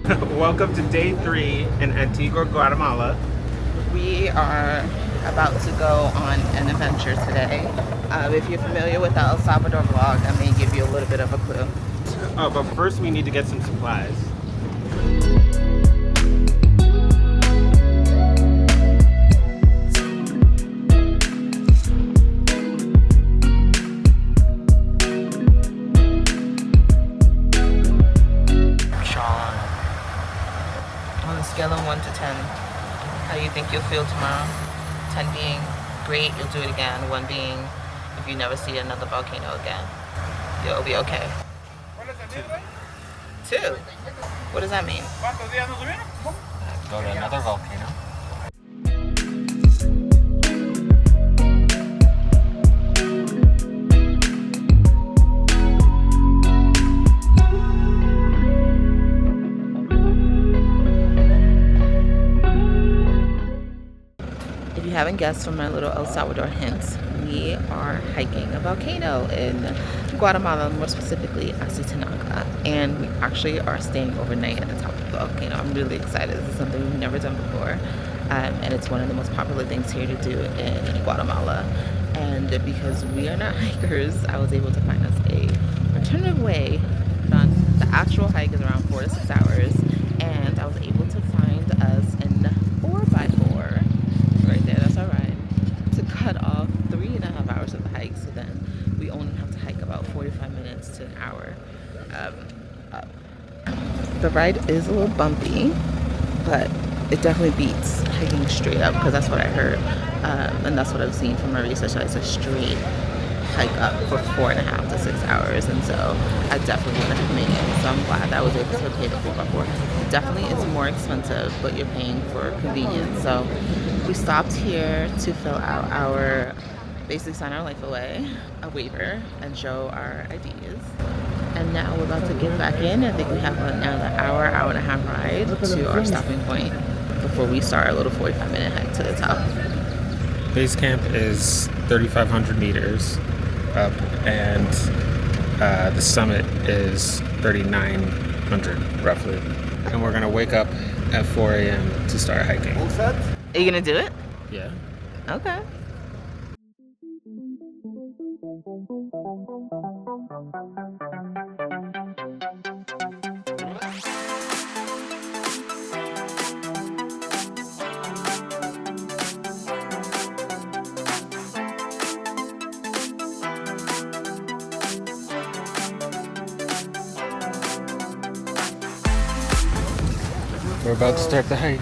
Welcome to day 3 in Antigua, Guatemala. We are about to go on an adventure today. If you're familiar with the El Salvador vlog, I may give you a little bit of a clue. Oh, but first we need to get some supplies. Sean, on a scale of 1 to 10, how do you think you'll feel tomorrow? 10 being great, you'll do it again. 1 being if you never see another volcano again, you'll be okay. 2. What does that mean? Go to another volcano. If you haven't guessed from my little El Salvador hints, we are hiking a volcano in Guatemala, more specifically Acatenango, and we actually are staying overnight at the top of the volcano. I'm really excited. This is something we've never done before, and it's one of the most popular things here to do in Guatemala. And because we are not hikers, I was able to find us a alternative way. The actual hike is around 4 to 6 hours, and I was able to find us an 4x4 right there. That's our ride, to cut off 3.5 hours of the hike, so then we only have to hike about 45 minutes to an hour up. The ride is a little bumpy, but it definitely beats hiking straight up, because that's what I heard, and that's what I've seen from my research. It's a straight hike up for 4.5 to 6 hours, and so I definitely want to recommend it. So I'm glad that I was able to pay the 4x4. It definitely is more expensive, but you're paying for convenience. So we stopped here to fill out our, basically sign our life away, a waiver, and show our IDs. And now we're about to get back in. I think we have another hour and a half ride to our stopping point before we start our little 45-minute hike to the top. Base camp is 3,500 meters up, and the summit is 3,900 roughly. And we're gonna wake up at 4 a.m. to start hiking. Are you gonna do it? Yeah. Okay. We're about to start the hike.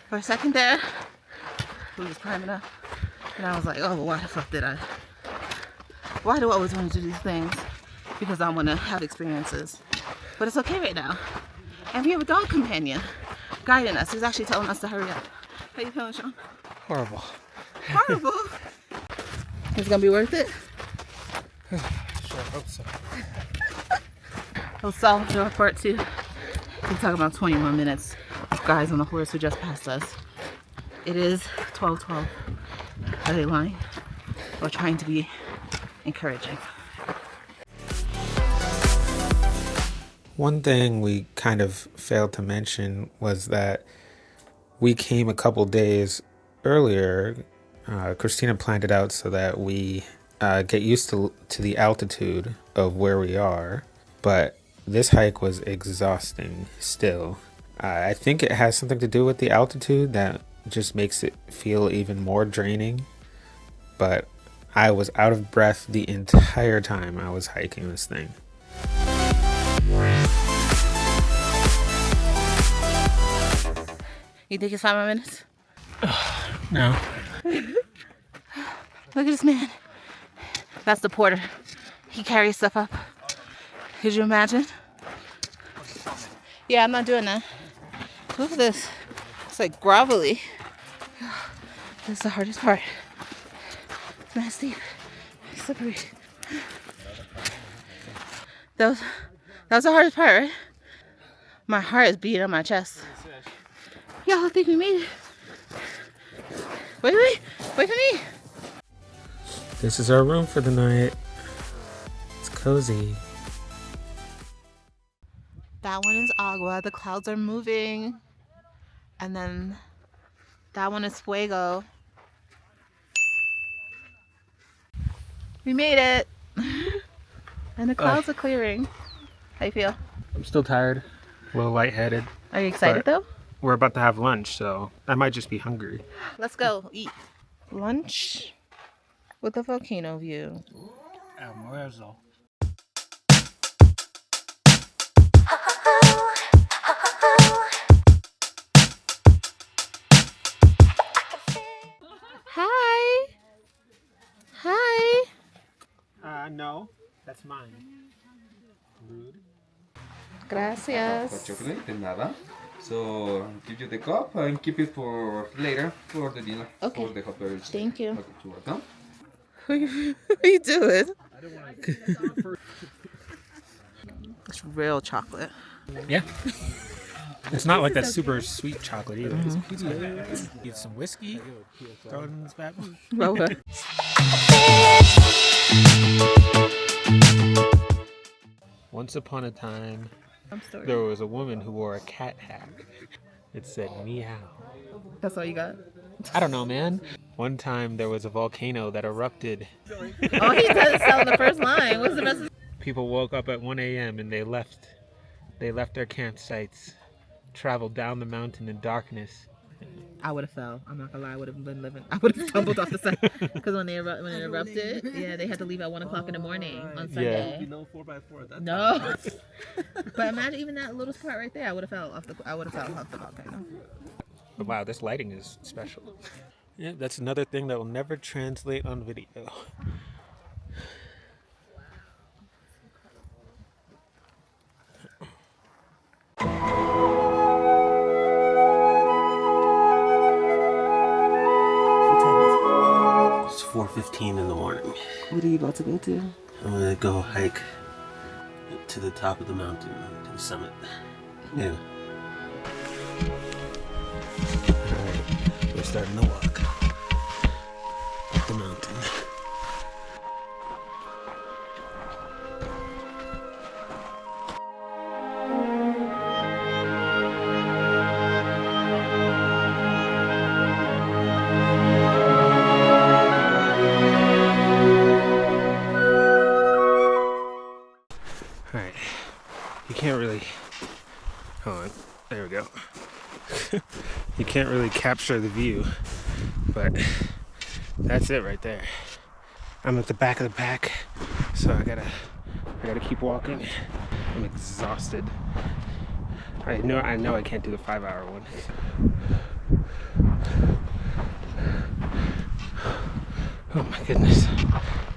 For a second there, we was climbing up, and I was like, oh, why the fuck did I? Why do I always want to do these things? Because I want to have experiences. But it's okay right now. And we have a dog companion guiding us. He's actually telling us to hurry up. How you feeling, Sean? Horrible. Horrible. It's gonna be worth it? Sure, hope so. El Salvador part 2. We're talking about 21 minutes. Guys on the horse who just passed us. It is 12:12. Are they lying? Or trying to be encouraging? One thing we kind of failed to mention was that we came a couple days earlier. Christina planned it out so that we get used to the altitude of where we are, but this hike was exhausting still. I think it has something to do with the altitude that just makes it feel even more draining, but I was out of breath the entire time I was hiking this thing. You think it's 5 more minutes? No. Look at this man. That's the porter. He carries stuff up. Could you imagine? Yeah, I'm not doing that. Look at this. It's like gravelly. This is the hardest part. It's not steep. It's slippery. That was the hardest part, right? My heart is beating on my chest. Y'all think we made it? Wait for me. Wait for me. This is our room for the night. It's cozy. That one is agua. The clouds are moving. And then that one is fuego. We made it. And the clouds are clearing. How you feel? I'm still tired, a little lightheaded. Are you excited though? We're about to have lunch, so I might just be hungry. Let's go eat. Lunch with a volcano view. Almuerzo. Hi. Hi. No, that's mine. Rude. Gracias. Chocolate, de nada. So give you the cup and keep it for later for the dinner. Okay. For the hot beverage. Thank you. Okay, you're welcome. What are you doing? It's real chocolate. Yeah. It's not like that super sweet chocolate either. Get some whiskey, throw it in this bad boy. Once upon a time, there was a woman who wore a cat hat. It said meow. That's all you got? I don't know, man. One time there was a volcano that erupted. Oh, he does sell the first line. What's the rest of People woke up at 1 a.m. and they left their campsites, traveled down the mountain in darkness. I would have fell. I'm not gonna lie. I would have been living. I would have tumbled off the side because when it erupted, yeah, they had to leave at 1 o'clock in the morning on Sunday. No 4x4 at that No, but imagine even that little spot right there. I would have fell off the volcano. But wow, this lighting is special. Yeah, that's another thing that will never translate on video. It's 4:15 in the morning. What are you about to go to? I'm gonna go hike to the top of the mountain, to the summit. Yeah. Alright, we're starting to walk up the mountain. Alright, you can't really, hold on, there we go. You can't really capture the view, but that's it right there. I'm at the back of the pack, so I gotta keep walking. I'm exhausted. I know I can't do the 5-hour one. Oh my goodness,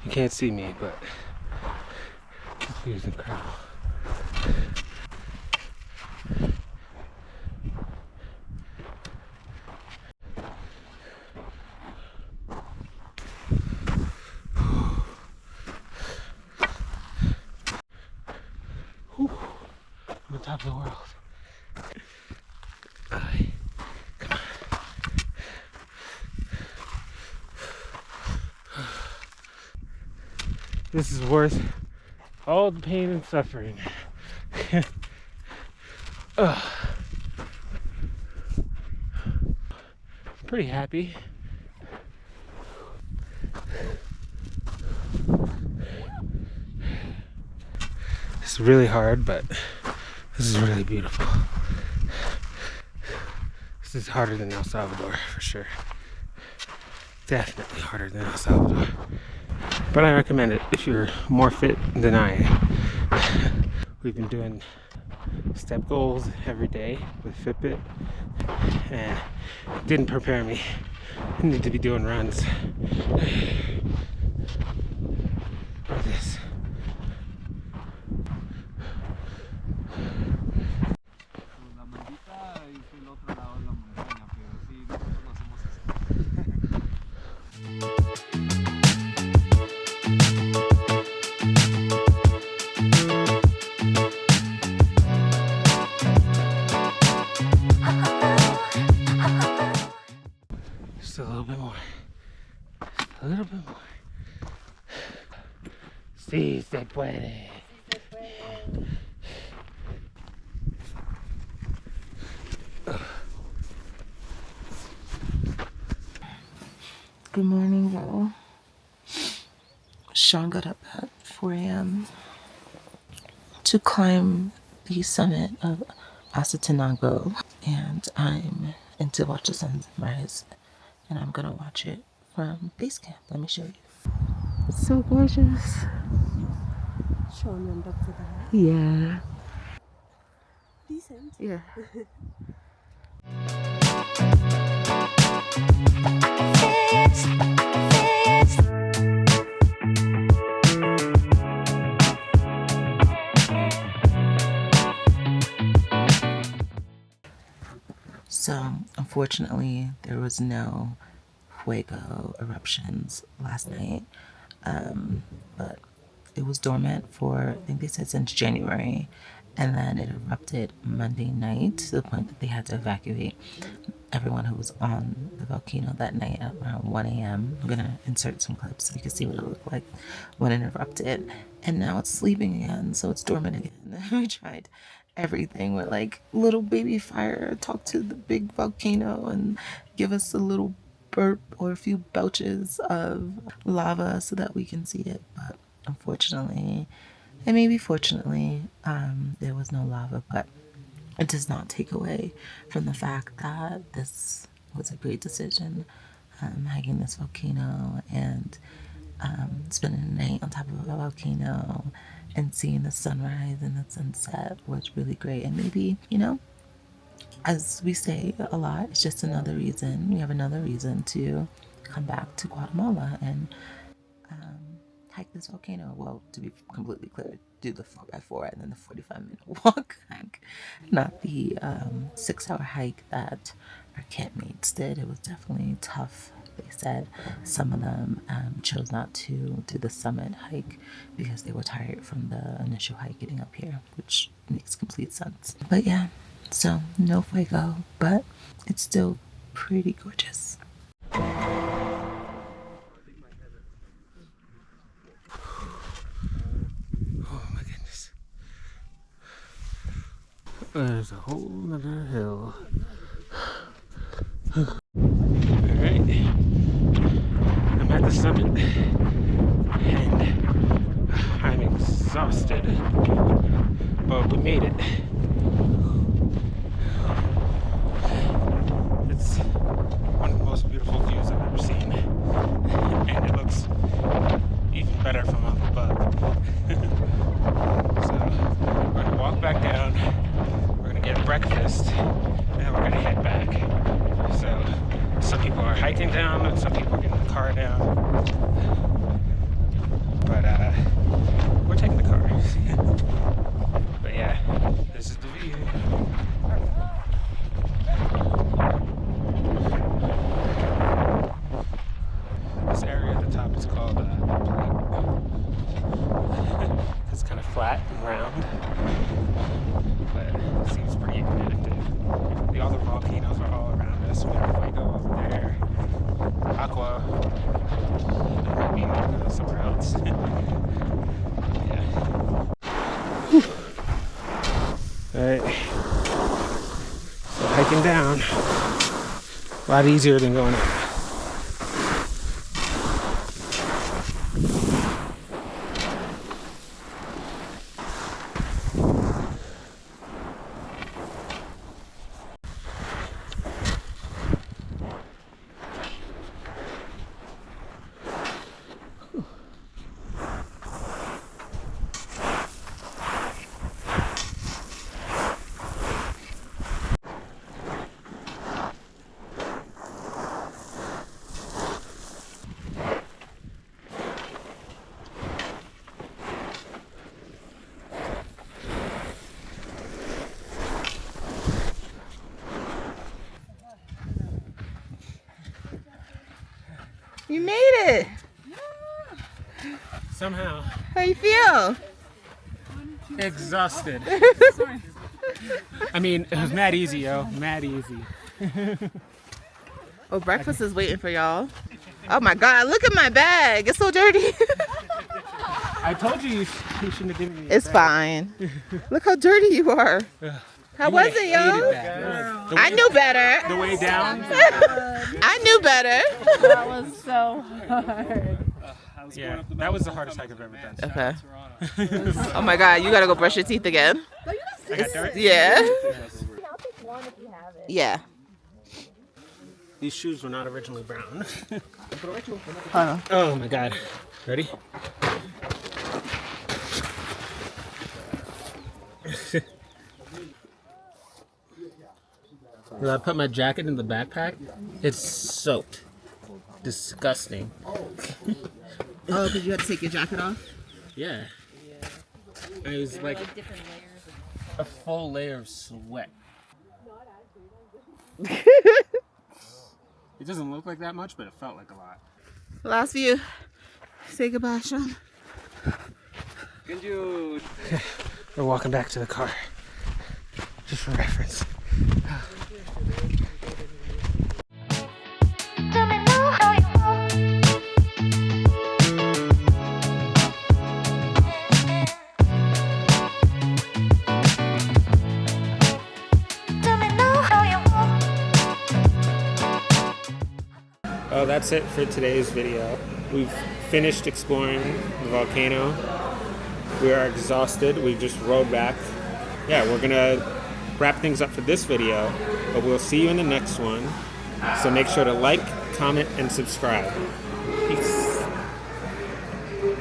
you can't see me, but this view is incredible. Whew. I'm on top of the world. Come on. This is worth all the pain and suffering. I'm pretty happy. It's really hard, but this is really beautiful. This is harder than El Salvador, for sure. Definitely harder than El Salvador. But I recommend it if you're more fit than I am. We've been doing step goals every day with Fitbit, and it didn't prepare me. I need to be doing runs. Like this. Just a little bit more. Sí se puede. Good morning, y'all. Sean got up at 4 a.m. to climb the summit of Acatenango, and I'm in to watch the sunrise, and I'm gonna watch it from base camp. Let me show you. It's so gorgeous. Sean went up to that. Yeah. Decent. Yeah. So, unfortunately, there was no fuego eruptions last night, but it was dormant for, I think they said, since January, and then it erupted Monday night to the point that they had to evacuate everyone who was on the volcano that night at around 1 a.m. I'm gonna insert some clips so you can see what it looked like when it erupted. And now it's sleeping again, so it's dormant again. We tried everything with like little baby fire, talk to the big volcano and give us a little burp or a few belches of lava so that we can see it. But unfortunately, and maybe fortunately, there was no lava, but it does not take away from the fact that this was a great decision, hiking this volcano and spending the night on top of a volcano and seeing the sunrise and the sunset was really great. And maybe, you know, as we say a lot, it's just another reason, we have another reason to come back to Guatemala and hike this volcano. Well, to be completely clear, do the 4x4 and then the 45-minute walk hike, not the 6-hour hike that our campmates did. It was definitely tough. They said some of them chose not to do the summit hike because they were tired from the initial hike getting up here, which makes complete sense. But yeah, so no fuego, but it's still pretty gorgeous. Oh my goodness. There's a whole nother hill. Alright. I'm at the summit and I'm exhausted. But we made it. It's one of the most beautiful views I've ever seen. And it looks even better from up above. So we're gonna walk back down, we're gonna get breakfast, and then we're gonna head back. So some people are hiking down, and some people are getting the car down. But we're taking the car. But yeah, this is the view. This area at the top is called the plate. It's kind of flat and round, but it seems pretty inactive. The other volcanoes are all around us. We have Fuego over there, Aqua, maybe somewhere else. Yeah. Alright. So hiking down, a lot easier than going up. You made it! Somehow. How you feel? Exhausted. I mean, it was mad easy, yo. Mad easy. Oh, breakfast is waiting for y'all. Oh my God, look at my bag. It's so dirty. I told you you shouldn't have given me. It's fine. Look how dirty you are. How was it, yo? I knew better. The way down. I knew better. That was so hard. Yeah, that was the hardest hike I've ever done. Okay. Oh my God, you gotta go brush your teeth again. I got dirt. Yeah. Yeah. These shoes were not originally brown. Hold on. Oh my God. Ready? When I put my jacket in the backpack, it's soaked. Disgusting. Oh, because you had to take your jacket off? Yeah. It was like a full layer of sweat. It doesn't look like that much, but it felt like a lot. Last view. Say goodbye, Sean. Can you? We're walking back to the car. Just for reference. Well, that's it for today's video. We've finished exploring the volcano. We are exhausted. We just rode back. Yeah, we're gonna wrap things up for this video, but we'll see you in the next one. So make sure to like, comment, and subscribe.